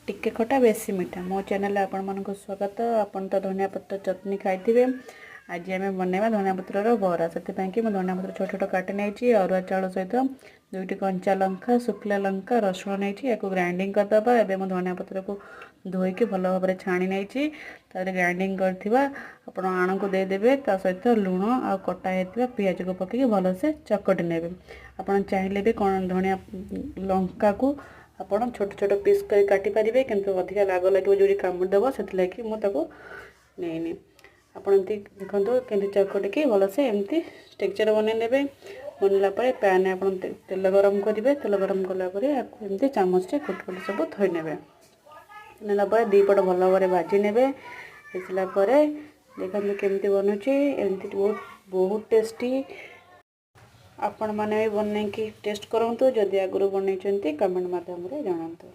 टिके खटा बेसी मीठा मो चैनल आपण मानक स्वागत। आपण तो धनिया पत्र चटनी खाइथिबे। आज आम बनवा धनिया पत्र बरा से कि धनिया पत्र छोट छोट काटी नहीं अरुआ चाउल सहित दुईटी कंचा लंका शुखला लंका रसुण नहीं या ग्राइंडिंग करदे। एवं मुझे धनिया पत्र को धोईकी भल भाव छाणी नहीं ग्राइंडिंग कर आण को देदेवे सहित लुण आ कटा होता पिज को पकईकि भलसे चकटी ने। आप चाहिए भी कौन धनिया लंका को आपण छोट छोट पीस कर काटी पारे किंतु अधिक लाग लगे जो कामुड़देव से मुझे नहीं आप देखो कि चकटिकी भलसे एमती टेक्चर बनईने बनला पैन आप तेल गरम करेंगे। तेल गरम कलापर एमती चामच से कुट कुट सब थई ने नाला दीपट भल भाव भाजी ने आसापर देखते केमती बनूची एमती बहुत बहुत टेस्टी। आपण मैंने भी बनई टेस्ट करूँ जदि आगुरी बनई कमेंट माध्यम रे जणातु।